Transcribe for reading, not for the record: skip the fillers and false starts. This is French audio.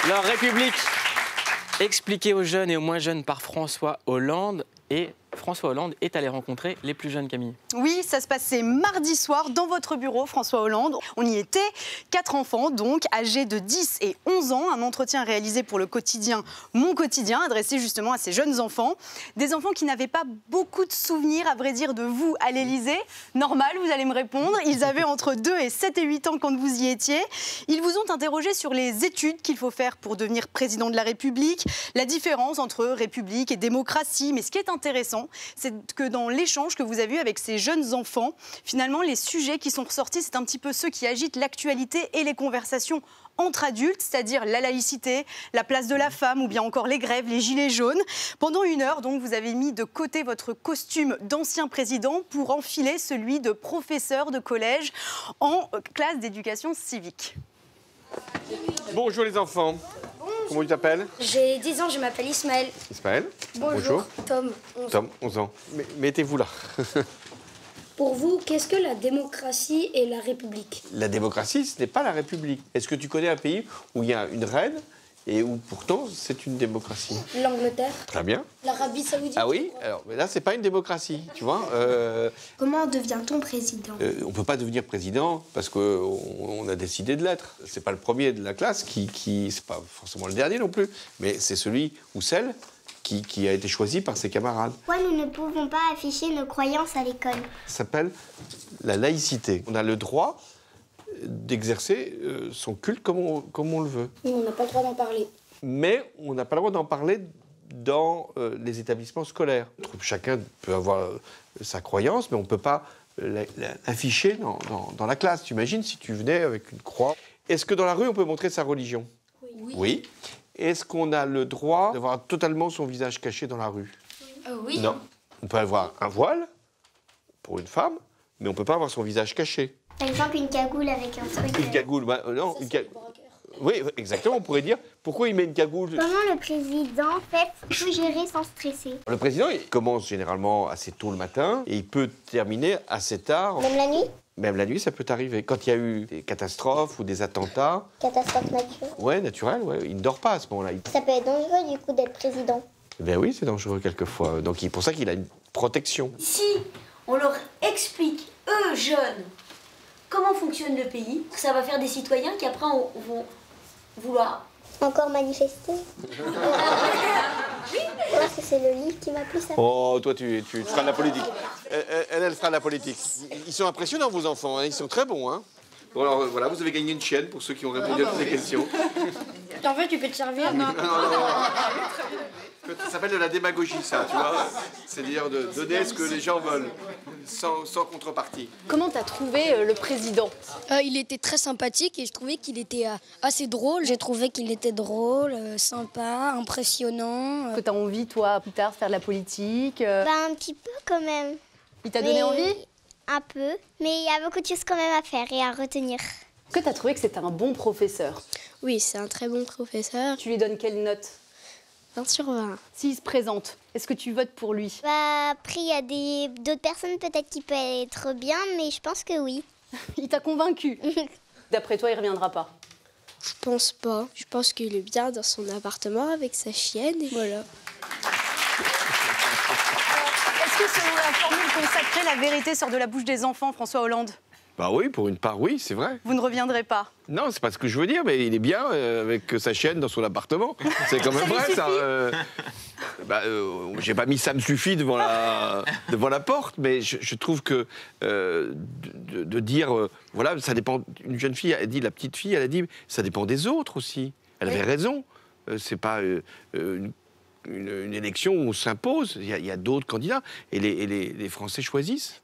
Leur République, expliquée aux jeunes et aux moins jeunes par François Hollande. Et François Hollande est allé rencontrer les plus jeunes, Camille. Oui, ça se passait mardi soir dans votre bureau, François Hollande. On y était, 4 enfants donc, âgés de 10 et 11 ans. Un entretien réalisé pour le quotidien Mon Quotidien, adressé justement à ces jeunes enfants. Des enfants qui n'avaient pas beaucoup de souvenirs, à vrai dire, de vous à l'Élysée. Normal, vous allez me répondre. Ils avaient entre 2 et 7 et 8 ans quand vous y étiez. Ils vous ont interrogé sur les études qu'il faut faire pour devenir président de la République, la différence entre République et démocratie. Mais ce qui est intéressant, c'est que dans l'échange que vous avez eu avec ces jeunes enfants, finalement, les sujets qui sont ressortis, c'est un petit peu ceux qui agitent l'actualité et les conversations entre adultes, c'est-à-dire la laïcité, la place de la femme ou bien encore les grèves, les gilets jaunes. Pendant 1 heure, donc, vous avez mis de côté votre costume d'ancien président pour enfiler celui de professeur de collège en classe d'éducation civique. Bonjour les enfants. Comment tu t'appelles? J'ai 10 ans, je m'appelle Ismaël. Ismaël. Bonjour. Tom, 11 ans. Tom, 11 ans. Mettez-vous là. Pour vous, qu'est-ce que la démocratie et la République? La démocratie, ce n'est pas la République. Est-ce que tu connais un pays où il y a une reine et où pourtant c'est une démocratie? L'Angleterre. Très bien. L'Arabie Saoudite. Ah oui? Alors, mais là, c'est pas une démocratie, tu vois. Comment devient-on président? On ne peut pas devenir président parce qu'on a décidé de l'être. C'est pas le premier de la classe c'est pas forcément le dernier non plus, mais c'est celui ou celle qui a été choisi par ses camarades. Pourquoi nous ne pouvons pas afficher nos croyances à l'école? Ça s'appelle la laïcité. On a le droit d'exercer son culte comme on le veut. On n'a pas le droit d'en parler. Mais on n'a pas le droit d'en parler dans les établissements scolaires. Chacun peut avoir sa croyance, mais on ne peut pas l'afficher dans la classe. Tu imagines si tu venais avec une croix. Est-ce que dans la rue, on peut montrer sa religion? Oui. Est-ce qu'on a le droit d'avoir totalement son visage caché dans la rue? Oui. Non. On peut avoir un voile pour une femme, mais on ne peut pas avoir son visage caché. Par exemple, une cagoule avec un truc. Une cagoule, non, oui, exactement, on pourrait dire, pourquoi il met une cagoule? Comment le président fait pour tout gérer sans stresser? Le président, il commence généralement assez tôt le matin et il peut terminer assez tard. Même la nuit? Même la nuit, ça peut arriver. Quand il y a eu des catastrophes ou des attentats... Catastrophe naturelle? Ouais, naturel, ouais. Il ne dort pas à ce moment-là. Ça peut être dangereux, du coup, d'être président. Ben oui, c'est dangereux quelquefois. Donc, c'est pour ça qu'il a une protection. Si on leur explique, eux, jeunes, comment fonctionne le pays, ça va faire des citoyens qui, après, vont vouloir... Encore manifester? Parce que c'est le livre qui m'a plu, ça. Oh, toi, tu feras de la politique. Elle fera de la politique. Ils sont impressionnants, vos enfants. Hein. Ils sont très bons. Hein. Bon, alors, voilà, vous avez gagné une chienne pour ceux qui ont répondu à toutes les questions. En fait, tu peux te servir. Non. Ça s'appelle de la démagogie, ça, tu vois. C'est-à-dire de donner ce que les gens veulent, sans contrepartie. Comment t'as trouvé le président? Il était très sympathique et je trouvais qu'il était assez drôle. J'ai trouvé qu'il était drôle, sympa, impressionnant. Que t'as envie, toi, plus tard, de faire de la politique? Bah, un petit peu, quand même. Il t'a donné envie? Un peu. Mais il y a beaucoup de choses quand même à faire et à retenir. Est-ce que t'as trouvé que c'était un bon professeur? Oui, c'est un très bon professeur. Tu lui donnes quelle note? 20 sur 20. S'il se présente, est-ce que tu votes pour lui? Bah, après, il y a d'autres personnes peut-être qui peuvent être bien, mais je pense que oui. Il t'a convaincu? D'après toi, il reviendra pas? Je pense pas. Je pense qu'il est bien dans son appartement avec sa chienne et voilà. Est-ce que selon la formule consacrée, la vérité sort de la bouche des enfants, François Hollande? Bah oui, pour une part, oui, c'est vrai. Vous ne reviendrez pas? Non, c'est pas ce que je veux dire, mais il est bien avec sa chienne dans son appartement. C'est quand même vrai, ça. J'ai pas mis ça me suffit devant la porte, mais je trouve que de dire, voilà, ça dépend. Une jeune fille, elle dit, la petite fille, elle a dit, ça dépend des autres aussi. Elle avait raison. C'est pas une élection où on s'impose. Il y a d'autres candidats et les Français choisissent.